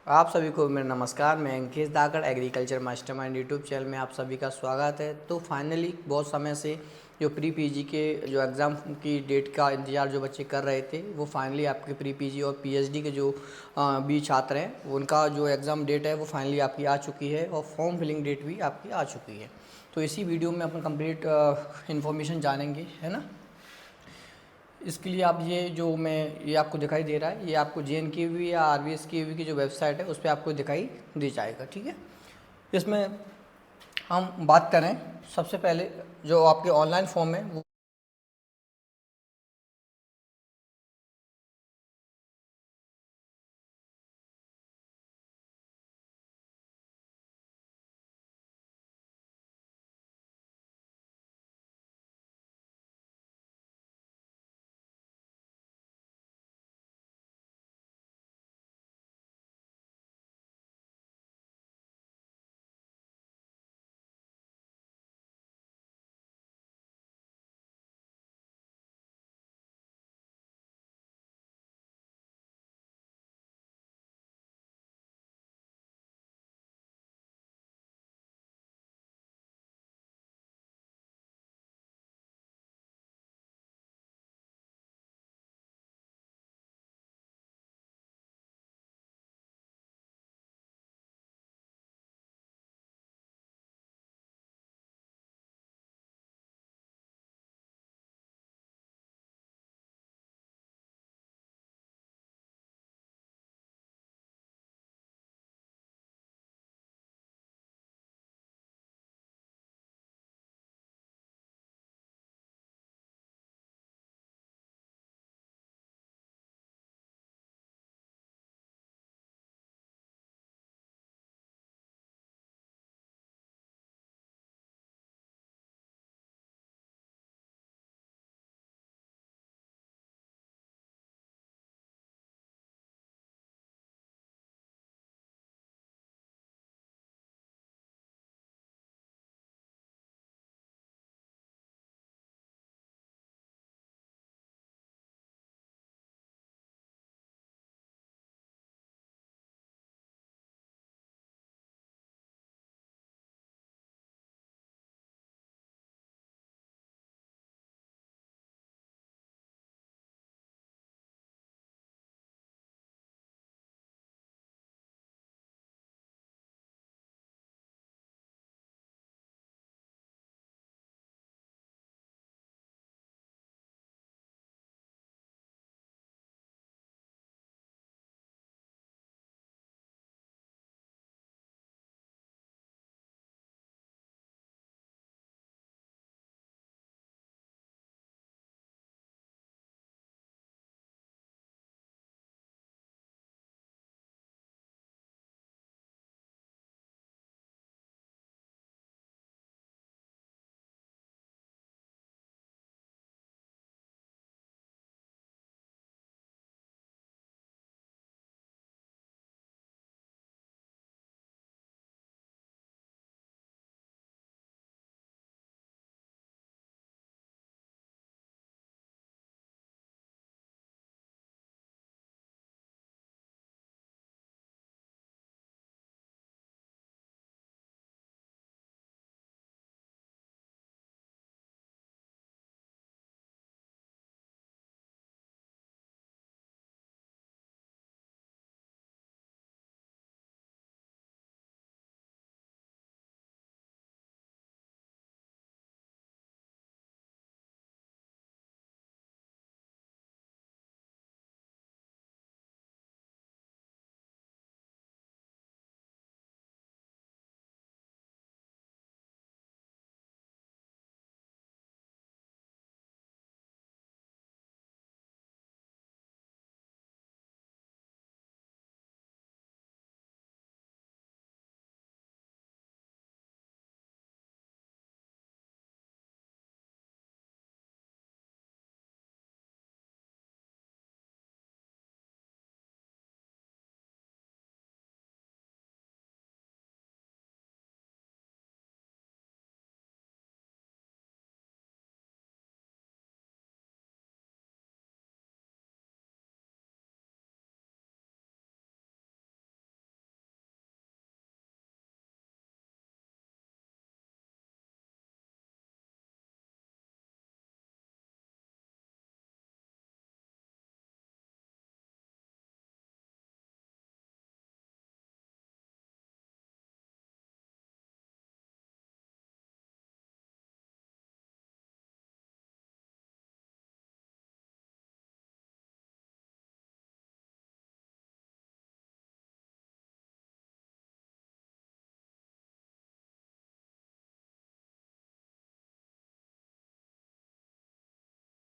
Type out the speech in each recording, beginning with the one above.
आप सभी को मेरा नमस्कार। मैं Ankesh Dagar agriculture mastermind YouTube channel में आप सभी का स्वागत है। तो फाइनली बहुत समय से जो प्री पीजी के जो एग्ज़ाम की डेट का इंतज़ार जो बच्चे कर रहे थे, वो फाइनली आपके प्री पीजी और पीएचडी के जो भी छात्र हैं उनका जो एग्ज़ाम डेट है वो फाइनली आपकी आ चुकी है और फॉर्म फिलिंग डेट भी आपकी आ चुकी है। तो इसी वीडियो में अपन कंप्लीट इन्फॉर्मेशन जानेंगे, है ना। इसके लिए आप ये जो मैं ये आपको दिखाई दे रहा है, ये आपको JNKV या RVSKV की जो वेबसाइट है उस पर आपको दिखाई दे जाएगा, ठीक है। इसमें हम बात करें, सबसे पहले जो आपके ऑनलाइन फॉर्म है वो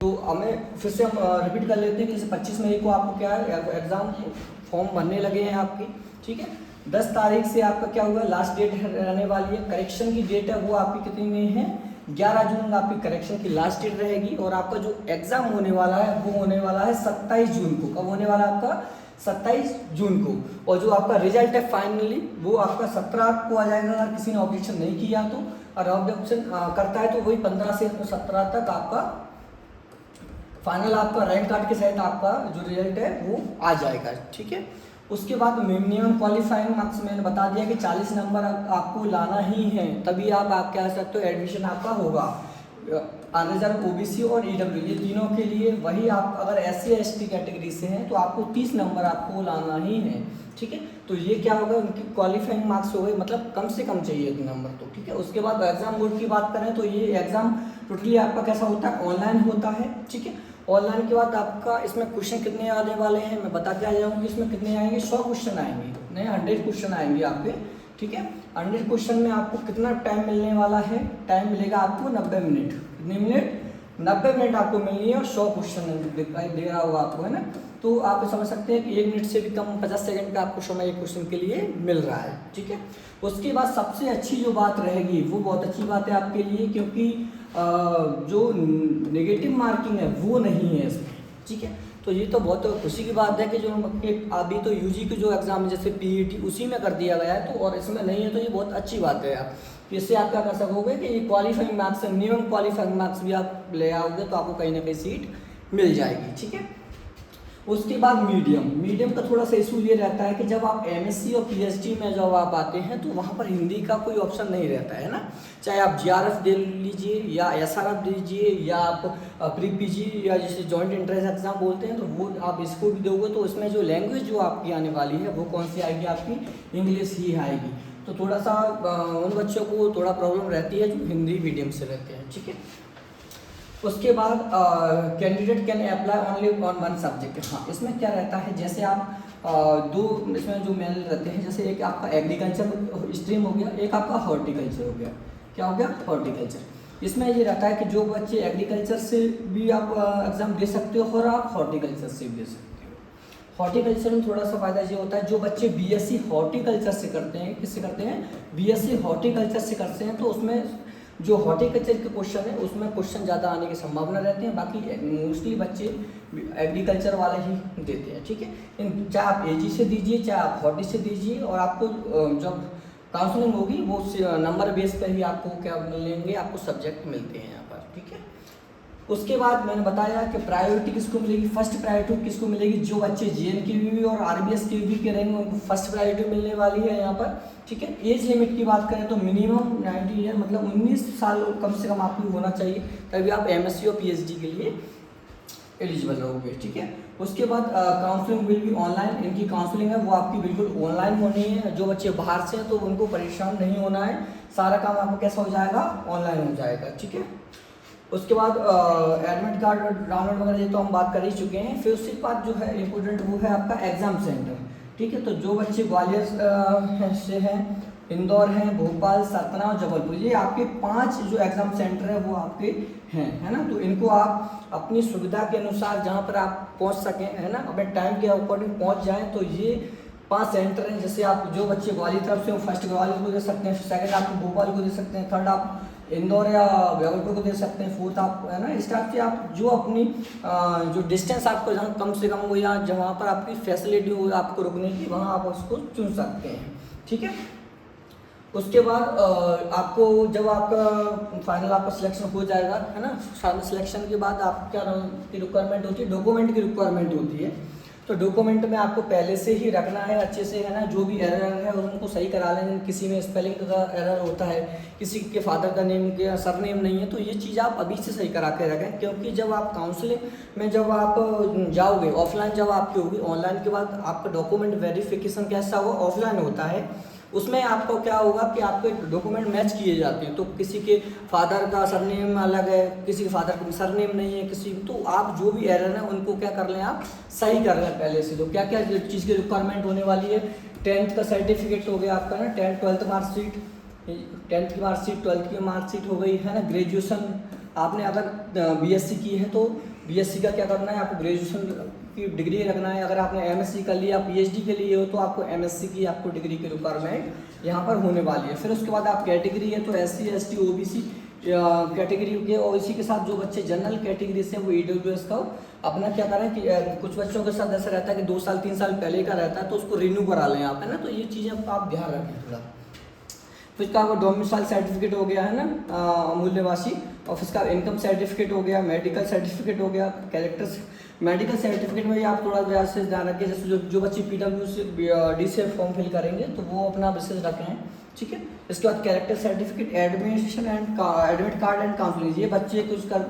तो हमें फिर से हम रिपीट कर लेते हैं कि जैसे 25 मई को आपको क्या है एग्ज़ाम फॉर्म भरने लगे हैं आपके, ठीक है। 10 तारीख से आपका क्या हुआ लास्ट डेट रहने वाली है। करेक्शन की डेट है वो आपकी कितनी में है 11 जून आपकी करेक्शन की लास्ट डेट रहेगी। और आपका जो एग्ज़ाम होने वाला है वो होने वाला है 27 जून को। कब होने वाला है आपका 27 जून को। और जो आपका रिजल्ट है फाइनली वो आपका 17 को आ जाएगा अगर किसी ने ऑब्जेक्शन नहीं किया तो। और ऑब्जेक्शन करता है तो वही 15 से 17 तक आपका फाइनल आपका रैंक कार्ड के साथ आपका जो रिजल्ट है वो आ जाएगा, ठीक है। उसके बाद मिनिमम क्वालिफाइंग मार्क्स मैंने बता दिया कि 40 नंबर आपको लाना ही है, तभी आप क्या सकते हो एडमिशन आपका होगा। अनरिजर्व ओबीसी और ईडब्ल्यू ये तीनों के लिए। वही आप अगर SC ST कैटेगरी से हैं तो आपको 30 नंबर आपको लाना ही है, ठीक है। तो ये क्या होगा उनकी क्वालिफाइंग मार्क्स हो गए, मतलब कम से कम चाहिए नंबर तो, ठीक है। उसके बाद एग्जाम बोर्ड की बात करें तो ये एग्जाम टोटली आपका कैसा होता है ऑनलाइन होता है, ठीक है। ऑनलाइन के बाद आपका इसमें क्वेश्चन कितने आने वाले हैं मैं बताते आ जाऊँगी। इसमें कितने आएंगे 100 क्वेश्चन आएंगे, नहीं 100 क्वेश्चन आएंगे आपके, ठीक है। 100 क्वेश्चन में आपको कितना टाइम मिलने वाला है, टाइम मिलेगा आपको 90 मिनट। कितने मिनट 90 मिनट आपको मिलनी है और 100 क्वेश्चन दिखाई दे रहा होगा आपको, है ना। तो आप समझ सकते हैं कि 1 मिनट से भी कम 50 सेकंड का आपको समय एक क्वेश्चन के लिए मिल रहा है, ठीक है। उसके बाद सबसे अच्छी जो बात रहेगी वो बहुत अच्छी बात है आपके लिए, क्योंकि जो नेगेटिव मार्किंग है वो नहीं है इसमें, ठीक है। तो ये तो बहुत खुशी की बात है कि जो अभी तो यूजी की जो एग्ज़ाम है जैसे PET उसी में कर दिया गया है, तो और इसमें नहीं है, तो ये बहुत अच्छी बात है। आप इससे आप क्या कर सकोगे कि qualifying marks minimum qualifying marks भी आप ले आओगे तो आपको कहीं ना कहीं सीट मिल जाएगी, ठीक है। उसके बाद मीडियम का थोड़ा सा इशू ये रहता है कि जब आप MSc और PhD में जब आप आते हैं तो वहाँ पर हिंदी का कोई ऑप्शन नहीं रहता है ना। चाहे आप GRF दे लीजिए या SRF दीजिए या आप प्री PG या जैसे जॉइंट एंट्रेंस एग्जाम बोलते हैं तो वो आप इसको भी दोगे तो इसमें जो लैंग्वेज जो आपकी आने वाली है वो कौन सी आएगी, आपकी इंग्लिश ही आएगी। तो थोड़ा सा उन बच्चों को थोड़ा प्रॉब्लम रहती है जो हिंदी मीडियम से रहते हैं, ठीक है। उसके बाद candidate can apply only on 1 subject. हाँ, इसमें क्या रहता है जैसे आप दो इसमें जो मेन रहते हैं, जैसे एक आपका एग्रीकल्चर स्ट्रीम हो गया, एक आपका हॉर्टिकल्चर हो गया। क्या हो गया हॉर्टिकल्चर। इसमें ये रहता है कि जो बच्चे एग्रीकल्चर से भी आप एग्ज़ाम दे सकते हो और आप हॉर्टिकल्चर से भी दे सकते हो। हॉर्टिकल्चर में थोड़ा सा फ़ायदा ये होता है जो बच्चे BSc हॉर्टिकल्चर से करते हैं, किससे करते हैं BSc हॉर्टिकल्चर से करते हैं, तो उसमें जो हॉर्टिकल्चर के क्वेश्चन है उसमें क्वेश्चन ज़्यादा आने की संभावना रहती है। बाकी मोस्टली बच्चे एग्रीकल्चर वाले ही देते हैं, ठीक है। चाहे आप AG से दीजिए चाहे आप हॉर्टी से दीजिए, और आपको जब काउंसलिंग होगी वो नंबर बेस पर ही आपको क्या मिलेंगे, आपको सब्जेक्ट मिलते हैं यहाँ पर, ठीक है। उसके बाद मैंने बताया कि प्रायोरिटी किसको मिलेगी, फर्स्ट प्रायोरिटी किसको मिलेगी, जो बच्चे JNKV और RBSKV के रहेंगे उनको फर्स्ट प्रायोरिटी मिलने वाली है यहाँ पर, ठीक है। एज लिमिट की बात करें तो मिनिमम 90 ईयर मतलब 19 साल कम से कम आपको होना चाहिए, तभी आप MSc और PhD के लिए एलिजिबल रहोगे, ठीक है। उसके बाद काउंसलिंग विल बी ऑनलाइन। इनकी काउंसलिंग है वो आपकी बिल्कुल ऑनलाइन होनी है। जो बच्चे बाहर से हैं तो उनको परेशान नहीं होना है, सारा काम आपको कैसा हो जाएगा ऑनलाइन हो जाएगा, ठीक है। उसके बाद एडमिट कार्ड डाउनलोड वगैरह ये तो हम बात कर ही चुके हैं। फिर उसके बाद जो है इम्पोर्टेंट वो है आपका एग्ज़ाम सेंटर, ठीक है। तो जो बच्चे ग्वालियर से हैं, इंदौर हैं, भोपाल, सतना और जबलपुर, ये आपके 5 जो एग्ज़ाम सेंटर है वो आपके हैं, है ना। तो इनको आप अपनी सुविधा के अनुसार जहाँ पर आप पहुँच सकें, है ना, अपने टाइम के अकॉर्डिंग पहुँच जाएँ। तो ये 5 सेंटर हैं। जैसे आप जो बच्चे ग्वालियर तरफ से हो फर्स्ट ग्वालियर को दे सकते हैं, सेकंड आप भोपाल को दे सकते हैं, थर्ड आप इंदौर या जबलपुर को दे सकते हैं, फोर्थ आप, है ना, इस टाइप से आप जो अपनी जो डिस्टेंस आपको जहाँ कम से कम हो या जहाँ पर आपकी फैसिलिटी हो आपको रुकने की, वहाँ आप उसको चुन सकते हैं, ठीक है। उसके बाद आपको जब आपका फाइनल आपका सिलेक्शन हो जाएगा, है ना, फाइनल सिलेक्शन के बाद आप क्या की रिक्वायरमेंट होती है, डॉक्यूमेंट की रिक्वायरमेंट होती है। तो डॉक्यूमेंट में आपको पहले से ही रखना है अच्छे से, है ना, जो भी एरर है उनको सही करा लेंगे। किसी में स्पेलिंग का एरर होता है, किसी के फादर का नेम के सरनेम नहीं है, तो ये चीज़ आप अभी से सही करा के रखें, क्योंकि जब आप काउंसलिंग में जब आप जाओगे, ऑफलाइन जब आपकी होगी, ऑनलाइन के बाद आपका डॉक्यूमेंट वेरिफिकेशन कैसा होगा, ऑफलाइन होता है, उसमें आपको क्या होगा कि आपके डॉक्यूमेंट मैच किए जाते हैं। तो किसी के फादर का सरनेम अलग है, किसी के फादर का सरनेम नहीं है, किसी, तो आप जो भी एरर है उनको क्या कर लें, आप सही कर लें पहले से। तो क्या क्या चीज़ की रिक्वायरमेंट होने वाली है, 10th का सर्टिफिकेट हो गया आपका ना, 12th मार्कशीट, 10th की मार्कशीट, 12th की मार्कशीट हो गई, है ना। ग्रेजुएशन आपने अगर BSc की है तो बीएससी का क्या करना है, आपको ग्रेजुएशन की डिग्री रखना है। अगर आपने एमएससी कर लिया, पीएचडी के लिए हो, तो आपको एमएससी की आपको डिग्री की रिक्वायरमेंट यहाँ पर होने वाली है। फिर उसके बाद आप कैटेगरी है तो एससी, एसटी, ओबीसी कैटेगरी के, और इसी के साथ जो बच्चे जनरल कैटेगरी से वो ईडब्ल्यूएस का अपना क्या करें कि कुछ बच्चों के साथ ऐसा रहता है कि 2 साल 3 साल पहले का रहता है, तो उसको रिन्यू करा लें आप, है ना। तो ये चीज़ें आप ध्यान रखें थोड़ा। फिर इसका डोमिसाइल सर्टिफिकेट हो गया, है ना, मूल्यवासी, और फिर इसका इनकम सर्टिफिकेट हो गया, मेडिकल सर्टिफिकेट हो गया, कैरेक्टर। मेडिकल सर्टिफिकेट में आप थोड़ा विशेष ध्यान रखें, जैसे जो बच्चे पीडब्ल्यू से डी से फॉर्म फिल करेंगे तो वो अपना विशेष रखें, ठीक है। इसके बाद character certificate, admission and admit card and counselling, ये बच्चे कुछ कर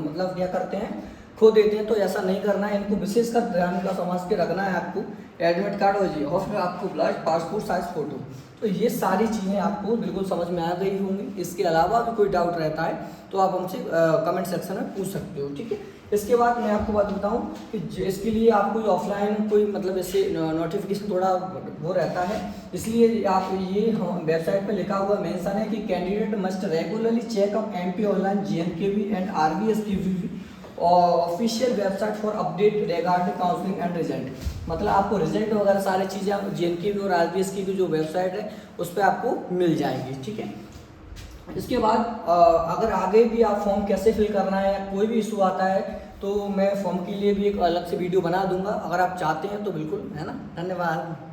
मतलब क्या करते हैं, खो देते हैं, तो ऐसा नहीं करना है, इनको विशेष कर ध्यान का समझ के रखना है आपको। एडमिट कार्ड हो जी, और फिर आपको ब्लड, पासपोर्ट साइज फोटो, तो ये सारी चीज़ें आपको बिल्कुल समझ में आ गई होंगी। इसके अलावा भी कोई डाउट रहता है तो आप हमसे कमेंट सेक्शन में पूछ सकते हो, ठीक है। इसके बाद मैं आपको बात बताऊं कि इसके लिए आपको ऑफलाइन कोई मतलब ऐसे नोटिफिकेशन थोड़ा वो रहता है, इसलिए आप ये हम वेबसाइट पे लिखा हुआ मेंशन है कि candidate must regularly check up MP online JNKV and RBSTV और official website for update regarding counselling and result. मतलब आपको रिजल्ट वगैरह सारी चीज़ें JNKV और RBS की जो वेबसाइट है उस पर आपको मिल जाएंगी, ठीक है। इसके बाद अगर आगे भी आप फॉर्म कैसे फिल करना है या कोई भी इशू आता है तो मैं फॉर्म के लिए भी एक अलग से वीडियो बना दूंगा, अगर आप चाहते हैं तो बिल्कुल, है ना। धन्यवाद।